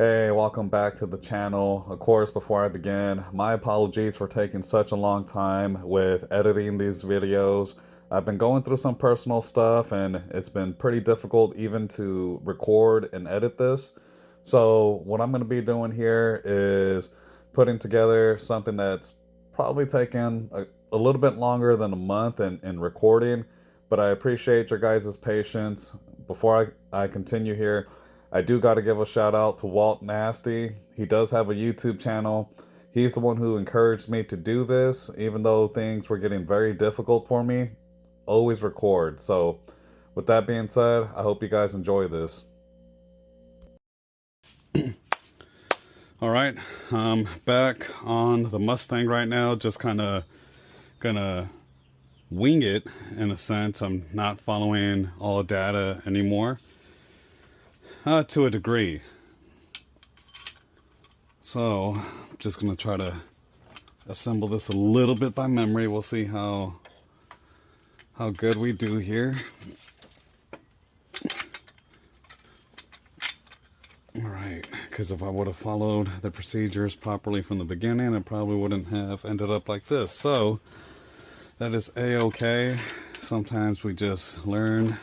Hey, welcome back to the channel. Of course, before I begin, my apologies for taking such a long time with editing these videos. I've been going through some personal stuff and it's been pretty difficult even to record and edit this. So what I'm going to be doing here is putting together something that's probably taken a little bit longer than a month in recording, but I appreciate your guys' patience. Before I continue here, I do got to give a shout out to Walt Nasty. He does have a YouTube channel. He's the one who encouraged me to do this, even though things were getting very difficult for me. Always record. So, with that being said, I hope you guys enjoy this. All right, back on the Mustang right now. Just kind of gonna wing it in a sense. I'm not following all data anymore. To a degree. So, I'm just going to try to assemble this a little bit by memory. We'll see how good we do here. Alright, because if I would have followed the procedures properly from the beginning, it probably wouldn't have ended up like this. So, that is A-okay. Sometimes we just learn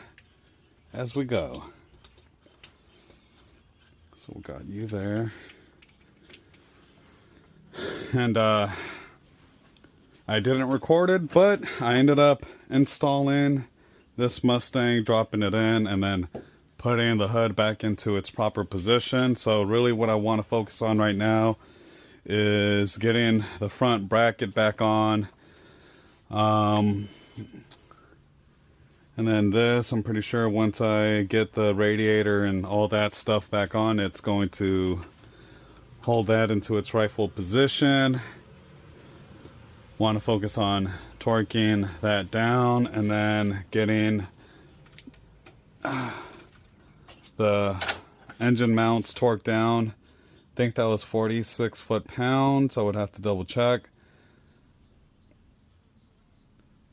as we go. So we got you there. And I didn't record it, but I ended up installing this Mustang, dropping it in, and then putting the hood back into its proper position. So really what I want to focus on right now is getting the front bracket back on. And then this, I'm pretty sure once I get the radiator and all that stuff back on, it's going to hold that into its rightful position. Want to focus on torquing that down and then getting the engine mounts torqued down. I think that was 46 foot-pounds. I would have to double check.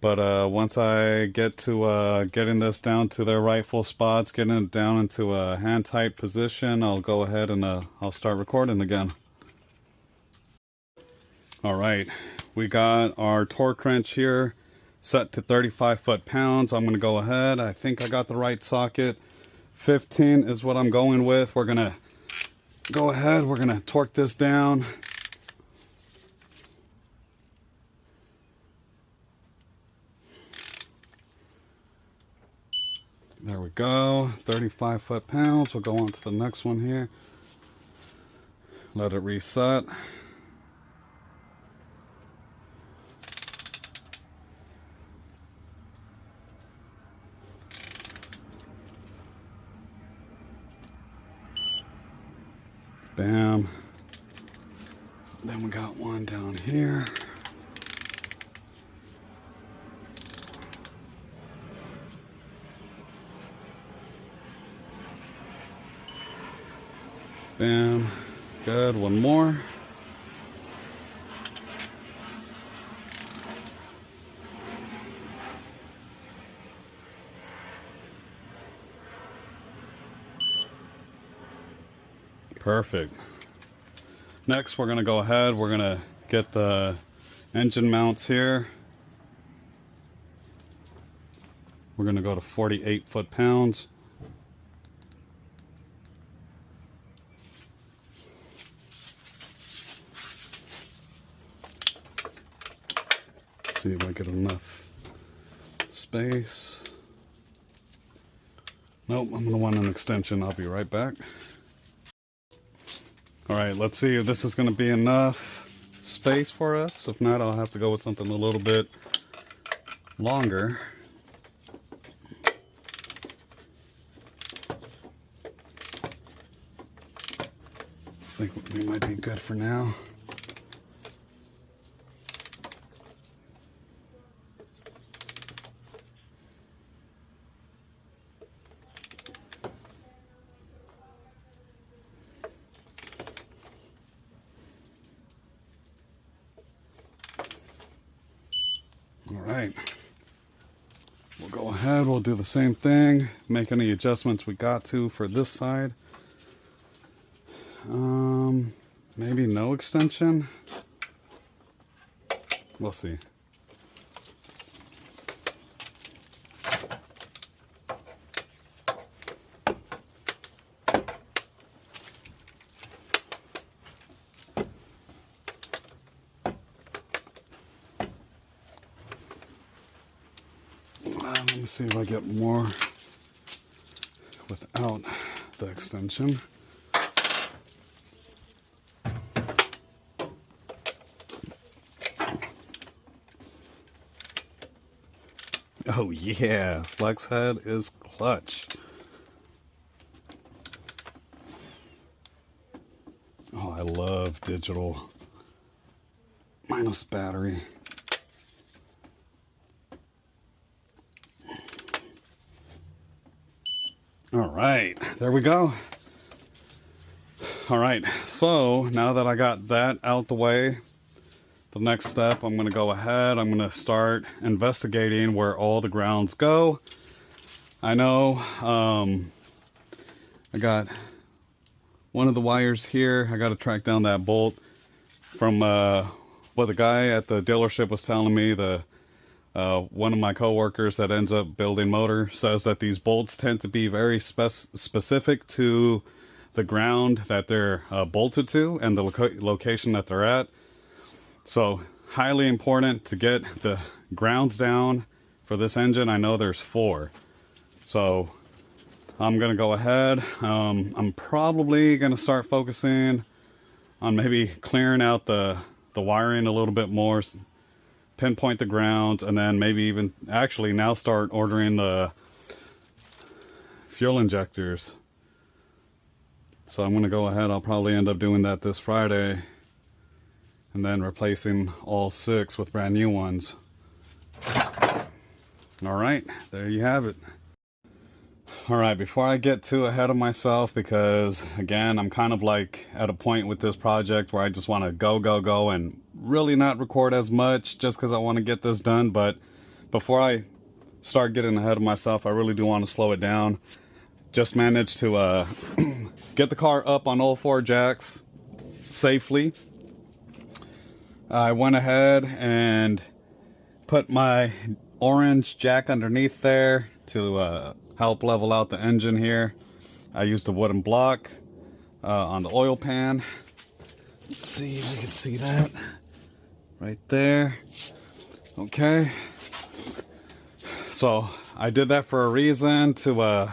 But once I get to getting this down to their rightful spots, getting it down into a hand-tight position, I'll go ahead and I'll start recording again. Alright, we got our torque wrench here set to 35 foot-pounds. I'm going to go ahead. I think I got the right socket. 15 is what I'm going with. We're going to go ahead. We're going to torque this down. There we go, 35 foot-pounds. We'll go on to the next one here. Let it reset. Bam. Then we got one down here. Bam. Good. One more. Perfect. Next, we're going to go ahead. We're going to get the engine mounts here. We're going to go to 48 foot-pounds. See if I get enough space. Nope, I'm going to want an extension. I'll be right back. Alright, let's see if this is going to be enough space for us. If not, I'll have to go with something a little bit longer. I think we might be good for now. Alright, we'll go ahead, we'll do the same thing, make any adjustments we got to for this side. Maybe no extension. We'll see. Let me see if I get more without the extension. Oh yeah, flex head is clutch. Oh, I love digital minus battery. All right, there we go. All right, so now that I got that out the way, the next step, I'm going to go ahead, I'm going to start investigating where all the grounds go. I know I got one of the wires here. I got to track down that bolt from what the guy at the dealership was telling me. One of my coworkers that ends up building motor says that these bolts tend to be very specific to the ground that they're bolted to and the location that they're at. So highly important to get the grounds down for this engine. I know there's 4. So I'm going to go ahead. I'm probably going to start focusing on maybe clearing out the wiring a little bit more, pinpoint the grounds, and then maybe even actually now start ordering the fuel injectors. So I'm going to go ahead. I'll probably end up doing that this Friday, and then replacing all 6 with brand new ones. All right, there you have it. All right, before I get too ahead of myself, because again, I'm kind of like at a point with this project where I just want to go and really not record as much just because I want to get this done. But before I start getting ahead of myself, I really do want to slow it down. Just managed to get the car up on all 4 jacks safely. I went ahead and put my orange jack underneath there to help level out the engine here. I used a wooden block on the oil pan. Let's see if we can see that right there. Okay. So I did that for a reason, to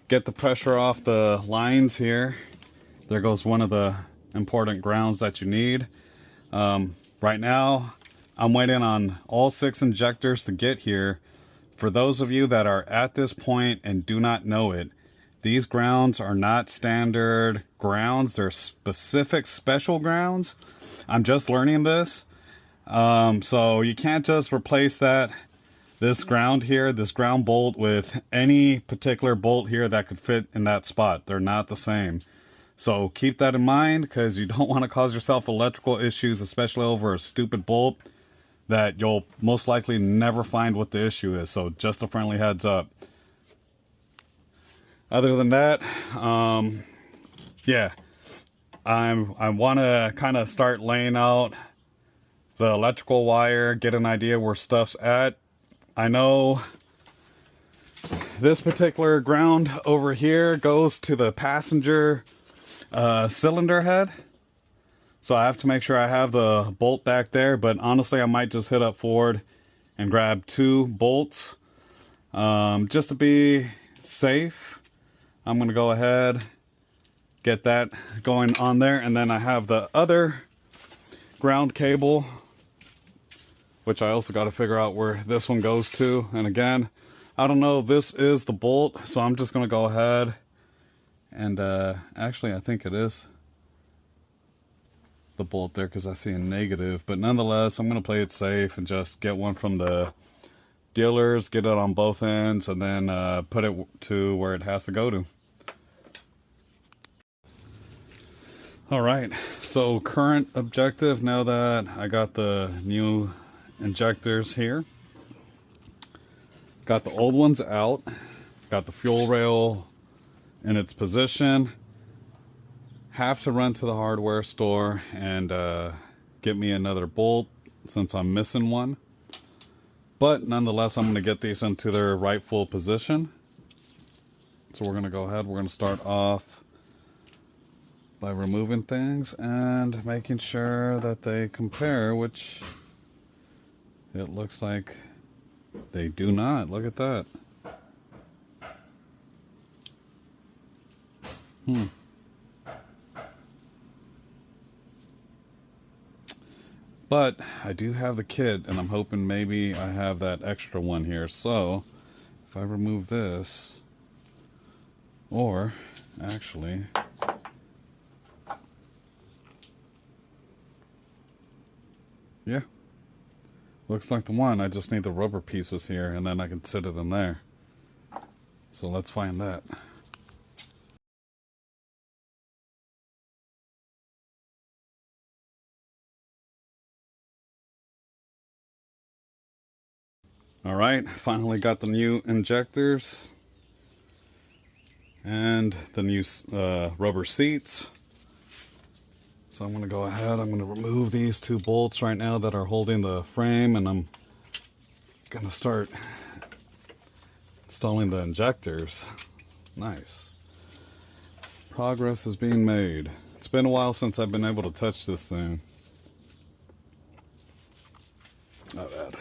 get the pressure off the lines here. There goes one of the important grounds that you need. Right now, I'm waiting on all 6 injectors to get here. For those of you that are at this point and do not know it, these grounds are not standard grounds. They're specific special grounds. I'm just learning this. So you can't just replace this ground here, this ground bolt, with any particular bolt here that could fit in that spot. They're not the same. So keep that in mind, because you don't want to cause yourself electrical issues, especially over a stupid bolt that you'll most likely never find what the issue is. So just a friendly heads up. Other than that, yeah, I want to kind of start laying out the electrical wire, get an idea where stuff's at. I know this particular ground over here goes to the passenger cylinder head. So I have to make sure I have the bolt back there, but honestly, I might just hit up Ford and grab 2 bolts. Just to be safe, I'm going to go ahead, get that going on there, and then I have the other ground cable, which I also got to figure out where this one goes to. And again, I don't know, this is the bolt, so I'm just going to go ahead and actually I think it is the bolt there, because I see a negative, but nonetheless, I'm going to play it safe and just get one from the dealers, get it on both ends, and then put it to where it has to go to. All right, so current objective, now that I got the new injectors here, got the old ones out, got the fuel rail in its position. have to run to the hardware store and get me another bolt since I'm missing one. But nonetheless, I'm going to get these into their rightful position. So we're going to go ahead, we're going to start off by removing things and making sure that they compare, which it looks like they do not. Look at that. But I do have the kit, and I'm hoping maybe I have that extra one here. So if I remove this, or actually, yeah, looks like the one. I just need the rubber pieces here, and then I can sit it in there. So let's find that. All right, finally got the new injectors and the new rubber seats. So I'm going to go ahead, I'm going to remove these two bolts right now that are holding the frame, and I'm going to start installing the injectors. Nice. Progress is being made. It's been a while since I've been able to touch this thing. Not bad.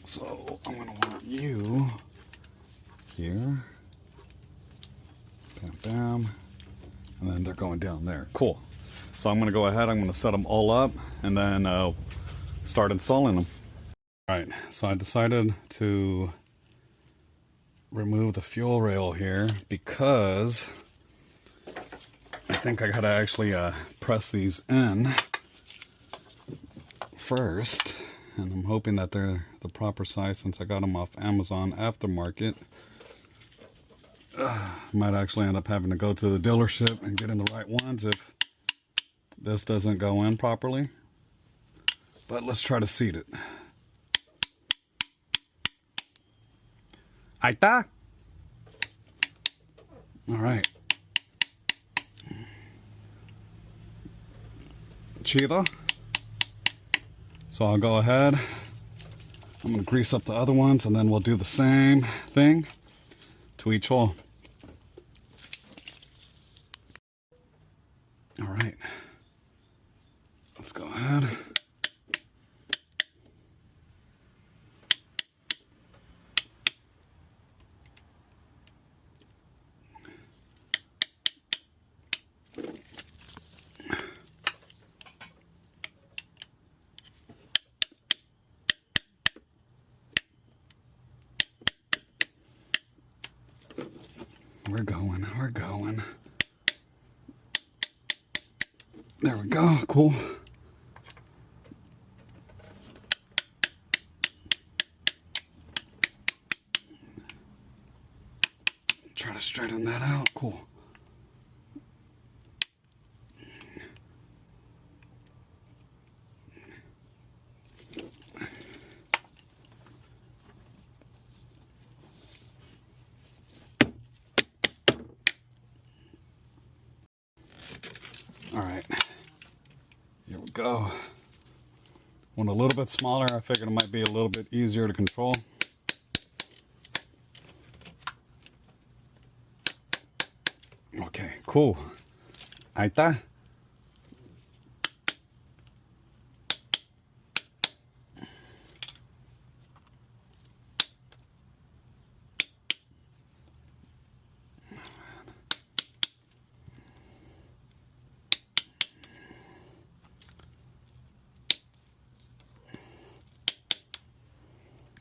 So I'm going to want you here. Bam, bam. And then they're going down there. Cool. So I'm going to go ahead, I'm going to set them all up and then start installing them. Alright, so I decided to remove the fuel rail here because I think I gotta actually press these in first, and I'm hoping that they're the proper size since I got them off Amazon aftermarket. Might actually end up having to go to the dealership and get in the right ones if this doesn't go in properly. But let's try to seat it. Ahí está. All right. Chido. So I'll go ahead. I'm going to grease up the other ones and then we'll do the same thing to each hole. All right. Let's go ahead. We're going. There we go, cool. Try to straighten that out, cool. All right, here we go. One a little bit smaller. I figured it might be a little bit easier to control. Okay, cool. Ahí está.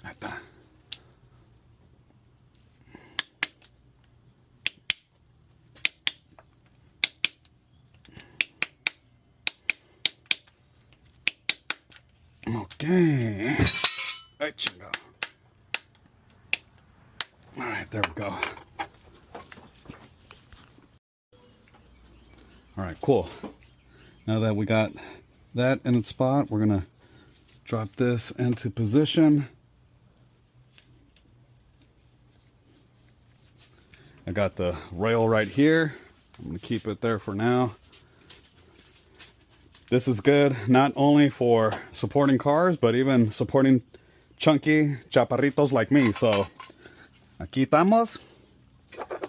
Ahí está. Okay. Ahí chingo. All right, there we go. All right, cool. Now that we got that in its spot, we're gonna drop this into position. I got the rail right here. I'm gonna keep it there for now. This is good not only for supporting cars, but even supporting chunky chaparritos like me. So aquí estamos.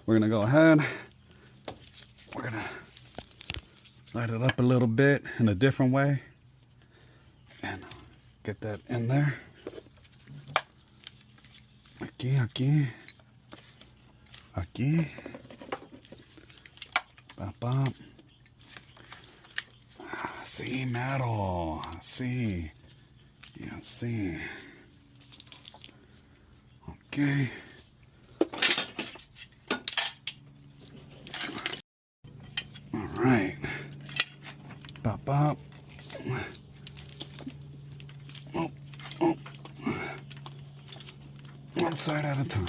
We're gonna go ahead. We're gonna light it up a little bit in a different way and get that in there. Aquí. Bop, bop. Sí, metal. Sí. Yeah, sí. Okay. All right. Bop, bop. Oh. One side at a time.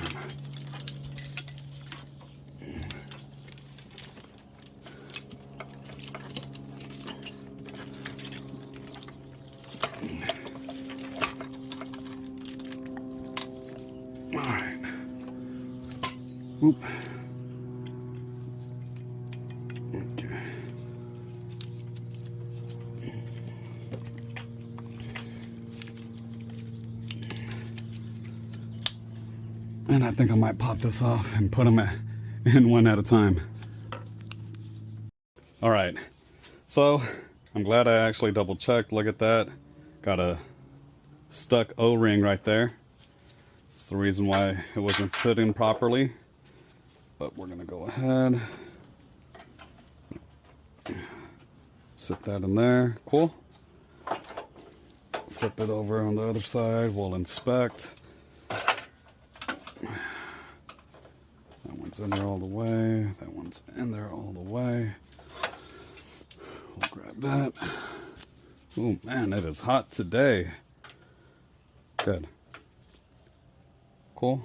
All right. Oop. Okay. And I think I might pop this off and put them in one at a time. All right. So I'm glad I actually double checked. Look at that. Got a stuck O-ring right there. It's the reason why it wasn't sitting properly. But we're gonna go ahead. Sit that in there. Cool. Flip it over on the other side. We'll inspect. That one's in there all the way. That one's in there all the way. We'll grab that. Oh man, it is hot today. Good. Cool.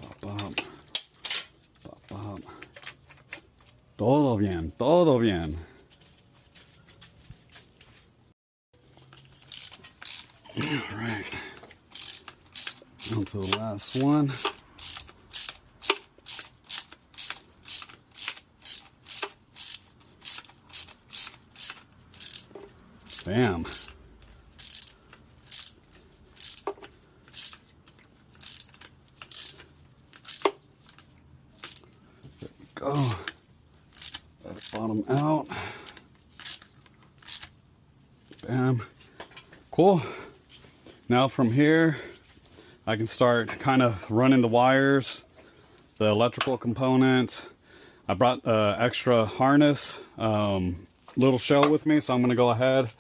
Bop, bop. Bop, bop. Todo bien, todo bien. All right. On to the last one. Bam. There we go. Let it bottom out. Bam. Cool. Now from here, I can start kind of running the wires, the electrical components. I brought extra harness, little shell with me, so I'm going to go ahead.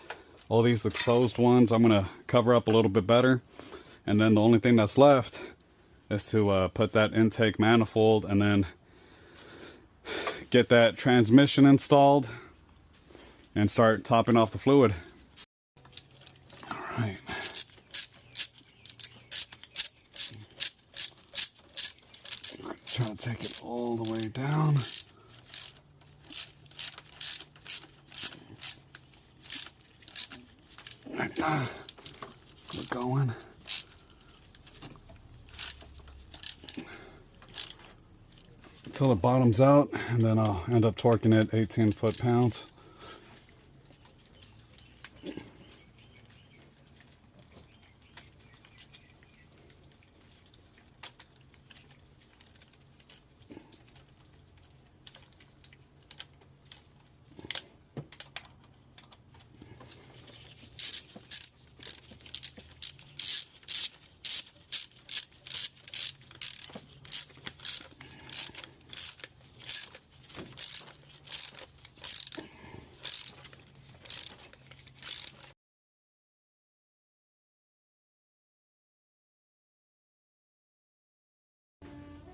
All these exposed ones I'm going to cover up a little bit better. And then the only thing that's left is to put that intake manifold and then get that transmission installed and start topping off the fluid. All right. Try to take it all the way down. We're going. Until it bottoms out, and then I'll end up torquing it 18 foot-pounds.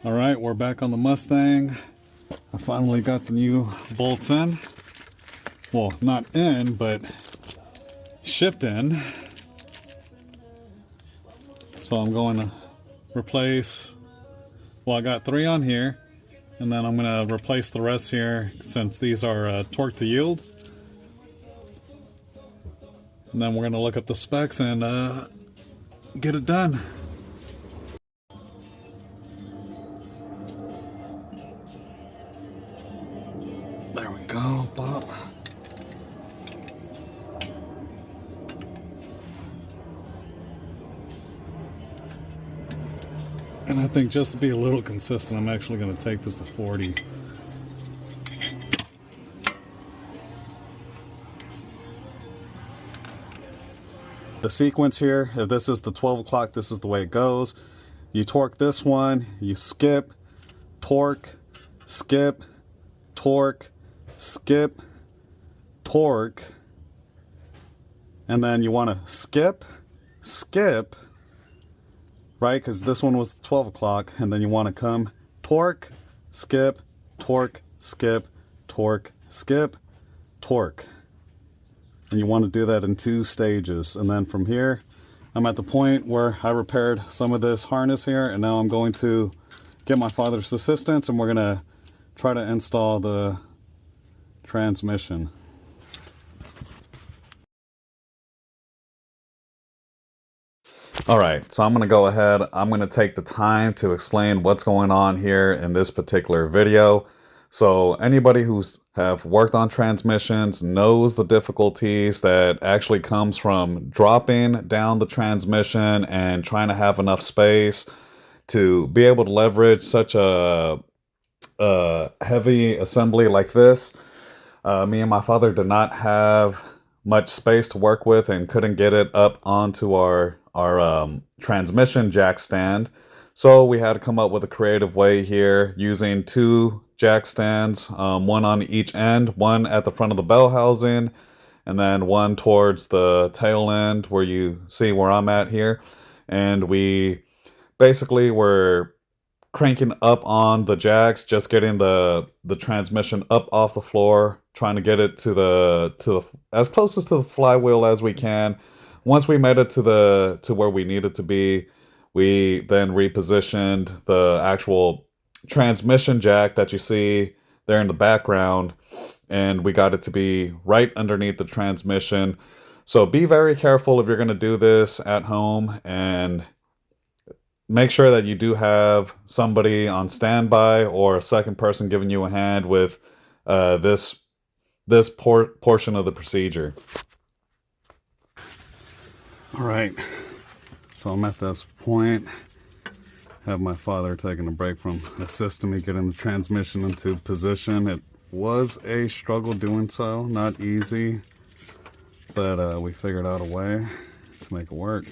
All right, we're back on the Mustang. I finally got the new bolts in. Well, not in, but shipped in. So I'm going to replace, well, I got 3 on here, and then I'm going to replace the rest here since these are torque to yield. And then we're going to look up the specs and get it done. There we go, Bob. And I think just to be a little consistent, I'm actually going to take this to 40. The sequence here, if this is the 12 o'clock, this is the way it goes. You torque this one, you skip, torque, skip, torque, skip, torque, and then you want to skip, right? Because this one was 12 o'clock, and then you want to come torque, skip, torque, skip, torque, skip, torque. And you want to do that in 2 stages. And then from here, I'm at the point where I repaired some of this harness here, and now I'm going to get my father's assistance, and we're going to try to install the transmission. All right, so I'm going to go ahead. I'm going to take the time to explain what's going on here in this particular video. So anybody who's have worked on transmissions knows the difficulties that actually comes from dropping down the transmission and trying to have enough space to be able to leverage such a heavy assembly like this. Me and my father did not have much space to work with and couldn't get it up onto our transmission jack stand. So we had to come up with a creative way here using 2 jack stands, one on each end, one at the front of the bell housing, and then one towards the tail end where you see where I'm at here. And we basically were cranking up on the jacks, just getting the transmission up off the floor, trying to get it to the as close as to the flywheel as we can. Once we made it to where we needed to be, we then repositioned the actual transmission jack that you see there in the background, and we got it to be right underneath the transmission. So be very careful if you're going to do this at home, and make sure that you do have somebody on standby or a second person giving you a hand with this portion of the procedure. All right, so I'm at this point. Have my father taking a break from assisting me getting the transmission into position. It was a struggle doing so, not easy, but we figured out a way to make it work.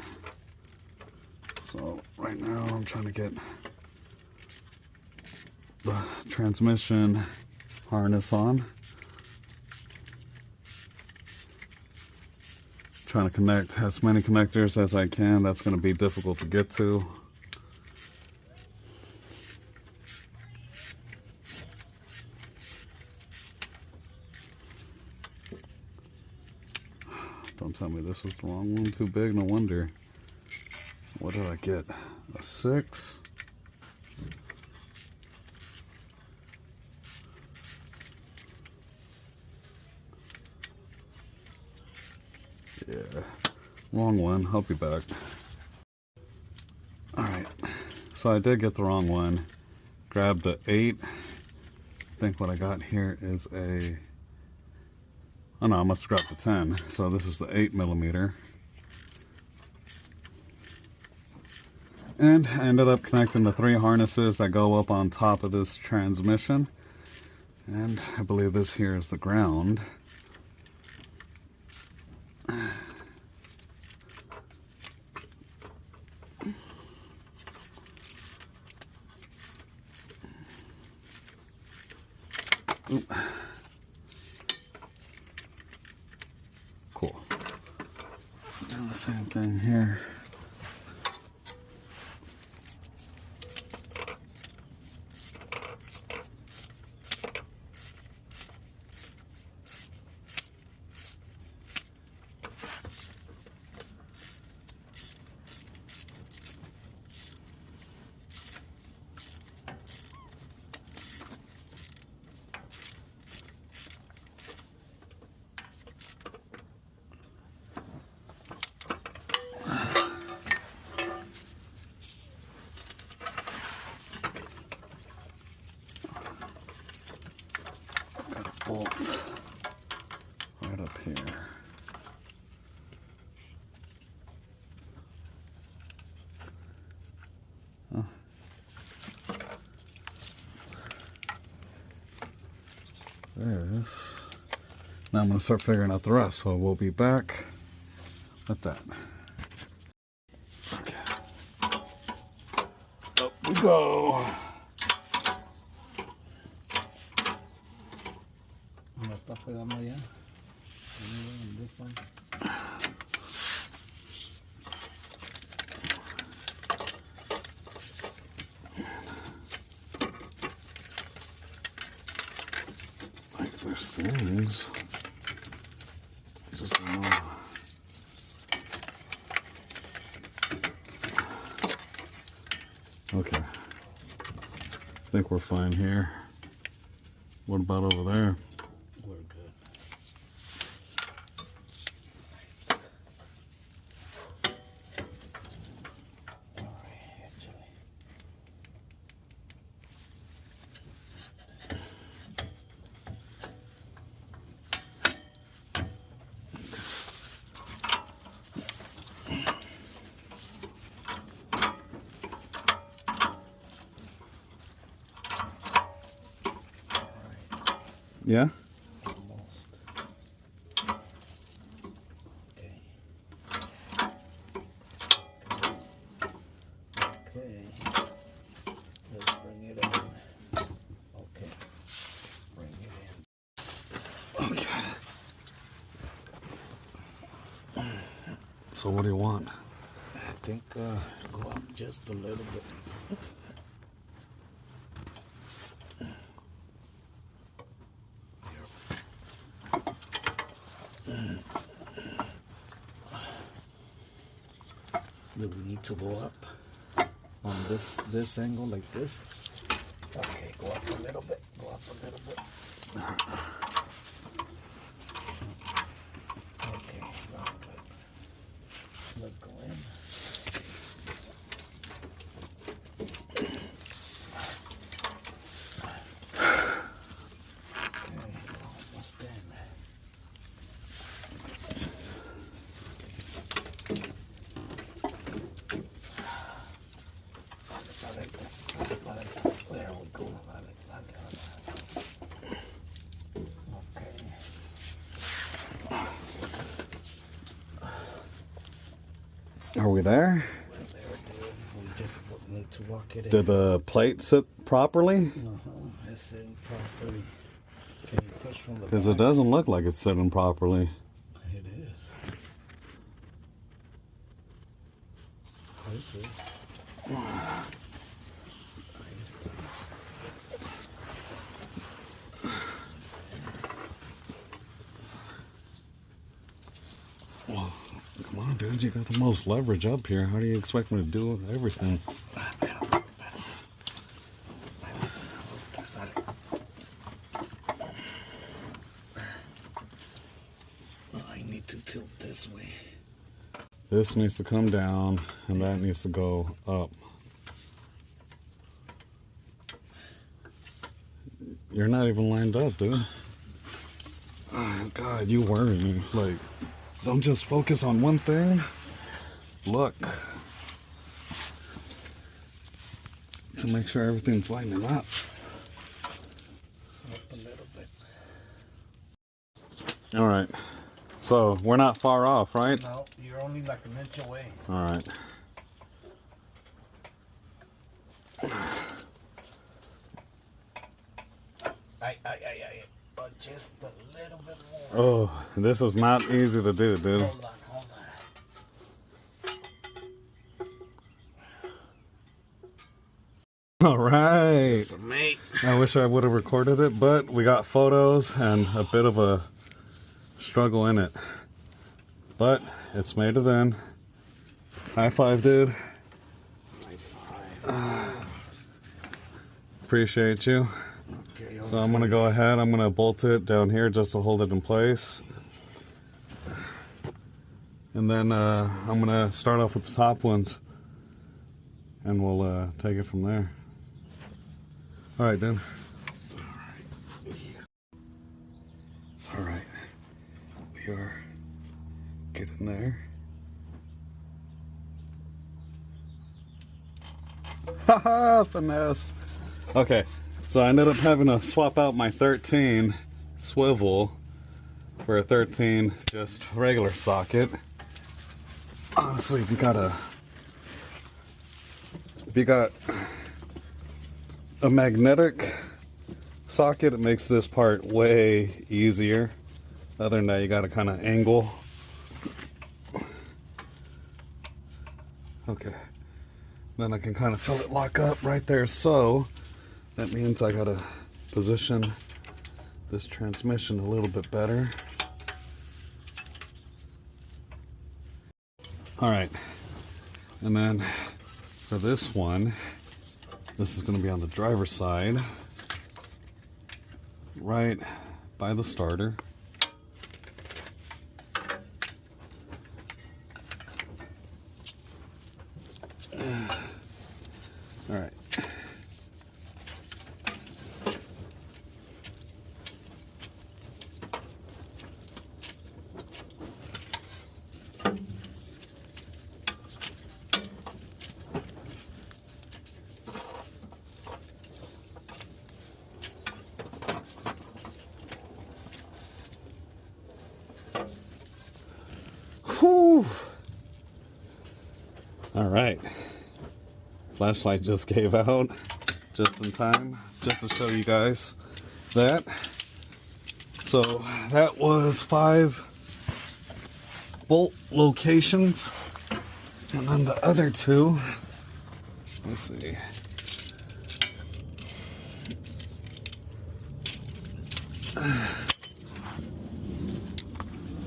So right now I'm trying to get the transmission harness on. Trying to connect as many connectors as I can. That's going to be difficult to get to. Don't tell me this is the wrong one. Too big, no wonder. What did I get? A 6? Yeah, wrong one. I'll be back. Alright, so I did get the wrong one. Grabbed the 8. I think what I got here is a... Oh no, I must have grabbed the 10. So this is the 8mm. And I ended up connecting the 3 harnesses that go up on top of this transmission. And I believe this here is the ground. Oop. Cool. Do the same thing here. bolt right up here. Oh. There it is. Now I'm going to start figuring out the rest, so we'll be back with that. Okay. Up we go. ¿No está pegando ya? This one. Like there's things. I just don't know. Okay. I think we're fine here. What about over there? We're good. All right, actually. Yeah? Almost. Okay. Okay. Let's bring it in. Okay. Bring it in. Okay. So what do you want? I think go up just a little bit. Do we need to go up on this angle like this? Okay, go up a little bit. Go up a little bit. Okay, that's good. Let's go in. Okay, almost in. There we go. Okay. Are we there? We're there, dude. We just need to walk it in. Did the plate sit properly? It's sitting properly. Can you push from the back? Because it doesn't look like it's sitting properly. It is. This is. Well, come on, dude. You got the most leverage up here. How do you expect me to do everything? I need to tilt this way. This needs to come down, and that needs to go up. You're not even lined up, dude. Oh, God, you worry me. Like, don't just focus on one thing. Look. To make sure everything's lining up. Up a little bit. All right. So, we're not far off, right? No, you're only like an inch away. All right. But just a little bit more. Oh, this is not easy to do, dude. Hold on. All right. So, mate. I wish I would have recorded it, but we got photos and a bit of a struggle in it. But it's made it in. High five, dude. High five. Appreciate you. Okay, So I'm gonna go ahead, I'm gonna bolt it down here just to hold it in place. And then I'm gonna start off with the top ones. And we'll take it from there. All right, dude. we are. Get in there. Haha, finesse. Okay, so I ended up having to swap out my 13 swivel for a 13 just regular socket. Honestly, if you got a magnetic socket, it makes this part way easier. Other than that, you gotta kind of angle. Okay, then I can kind of feel it lock up right there. So that means I gotta position this transmission a little bit better. All right, and then for this one, this is going to be on the driver's side, right by the starter. All right. Whew. All right. Flashlight just gave out just in time, just to show you guys that. So that was 5 bolt locations, and then the other 2. Let's see.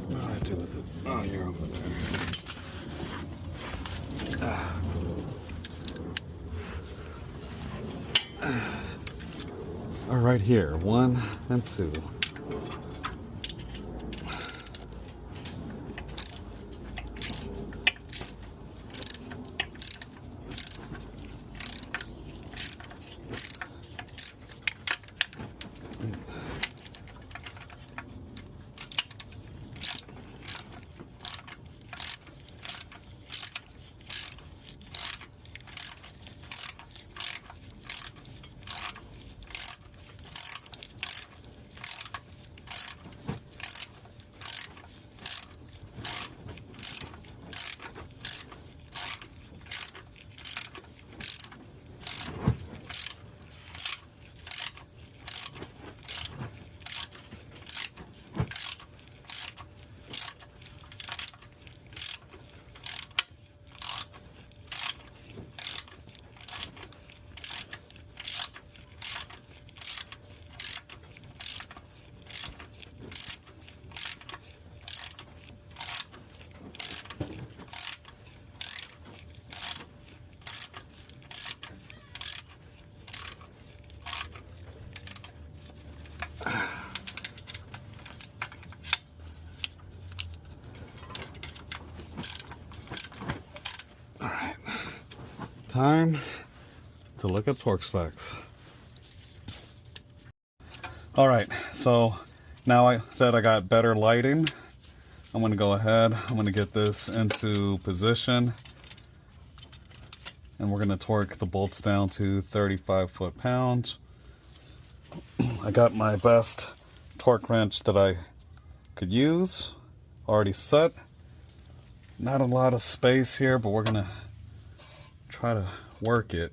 What do I do with it? Oh, you're over there. Are right here, 1 and 2. Time to look at torque specs. All right, so now I said I got better lighting. I'm gonna go ahead, I'm gonna get this into position, and we're gonna torque the bolts down to 35 foot-pounds. I got my best torque wrench that I could use already set. Not a lot of space here, but we're gonna try to work it.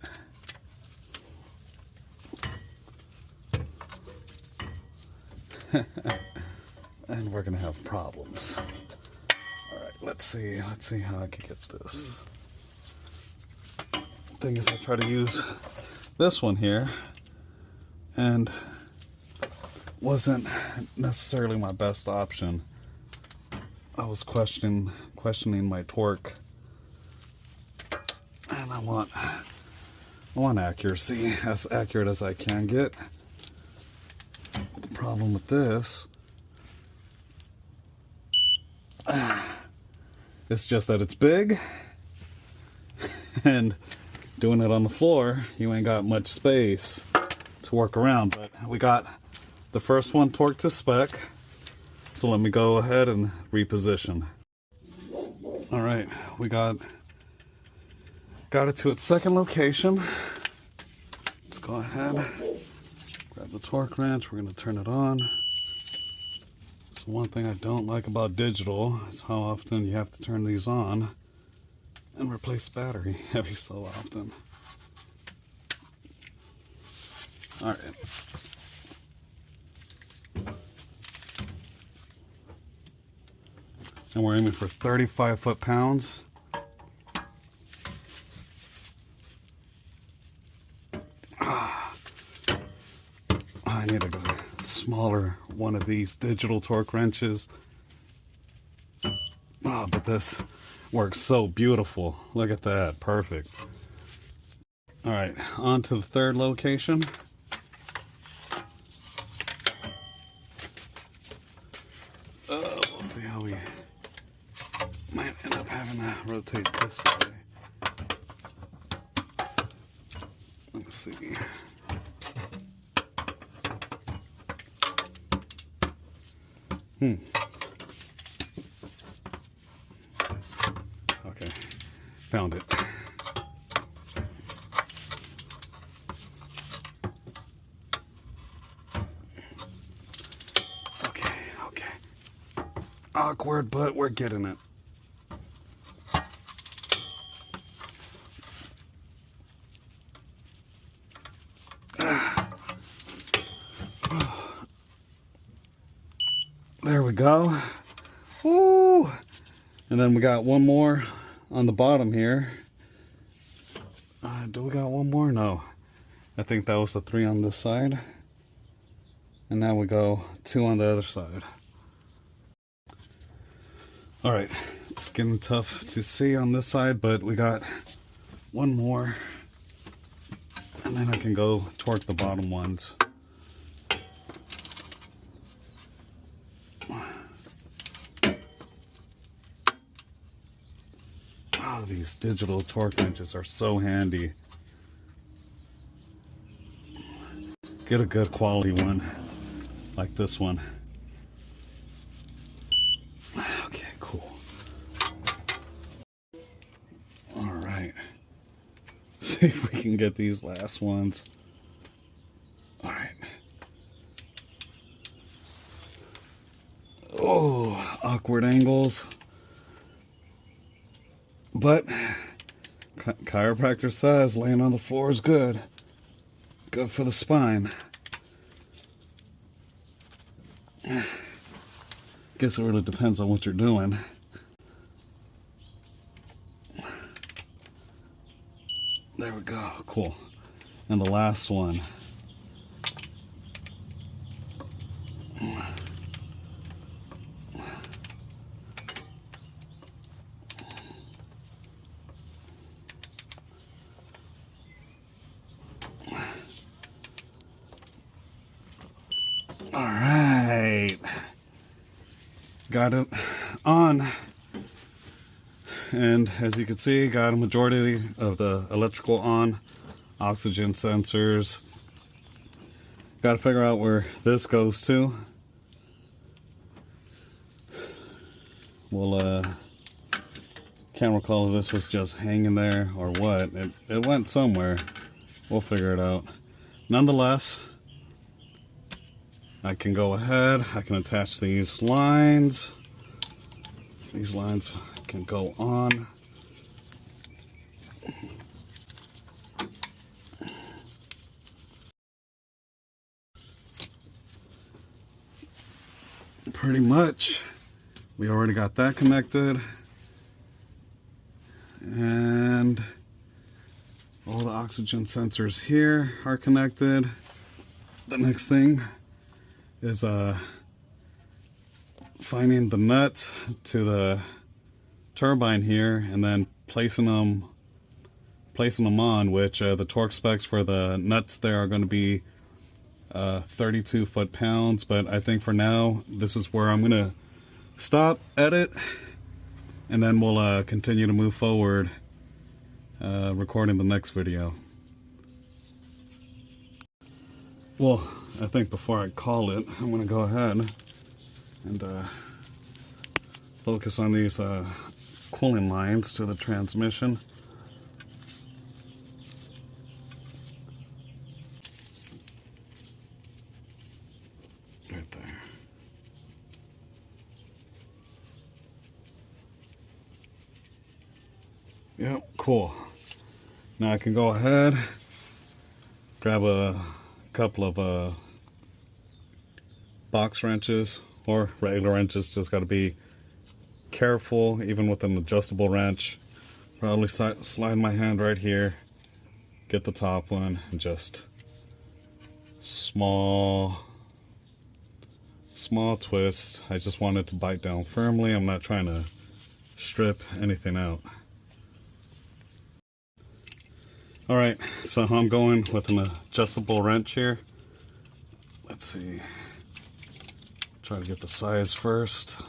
And we're gonna have problems. All right, let's see how I can get this. Thing is, I try to use this one here, and wasn't necessarily my best option. I was questioning my torque, and I want accuracy, as accurate as I can get. The problem with this it's just that it's big, and doing it on the floor, you ain't got much space to work around. But we got the first one torqued to spec. So let me go ahead and reposition. All right, we got it to its second location. Let's go ahead, grab the torque wrench. We're gonna turn it on. So one thing I don't like about digital is how often you have to turn these on and replace battery every so often. All right. And we're aiming for 35 foot-pounds. I need a smaller one of these digital torque wrenches. Oh, but this works so beautiful. Look at that, perfect. All right, on to the third location. We'll see how we might end up having to rotate this way. Let's see. Okay, found it. Okay. Awkward, but we're getting it. There we go. Woo! And then we got one more on the bottom here. Do we got one more? No. I think that was the 3 on this side. And now we go 2 on the other side. All right, it's getting tough to see on this side, but we got one more. And then I can go torque the bottom ones. Oh, these digital torque wrenches are so handy. Get a good quality one, like this one. Okay, cool. All right. See if we can get these last ones. All right. Oh, awkward angles. But chiropractor says laying on the floor is good. Good for the spine. Guess it really depends on what you're doing. There we go. Cool. And the last one. All right, got it on, and as you can see, got a majority of the electrical on, oxygen sensors. Got to figure out where this goes to. Well, can't recall if this was just hanging there or what. It went somewhere. We'll figure it out. Nonetheless, I can go ahead, I can attach these lines. These lines can go on. Pretty much, we already got that connected. And all the oxygen sensors here are connected. The next thing is finding the nut to the turbine here and then placing them on, which the torque specs for the nuts there are going to be 32 foot-pounds, but I think for now this is where I'm gonna stop, edit, and then we'll continue to move forward recording the next video. Well, I think before I call it, I'm gonna go ahead and focus on these cooling lines to the transmission. Right there. Yep, cool. Now I can go ahead, grab a couple of box wrenches or regular wrenches. Just got to be careful, even with an adjustable wrench. Probably slide my hand right here, get the top one, and just small twist. I just want it to bite down firmly. I'm not trying to strip anything out. All right, so I'm going with an adjustable wrench here. Let's see. Try to get the size first.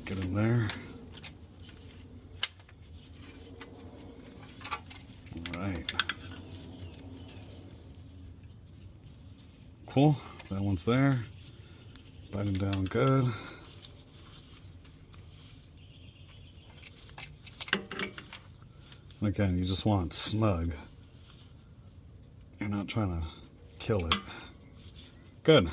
Get in there. All right. Cool. That one's there. Biting down good. And again, you just want snug. You're not trying to kill it. Good.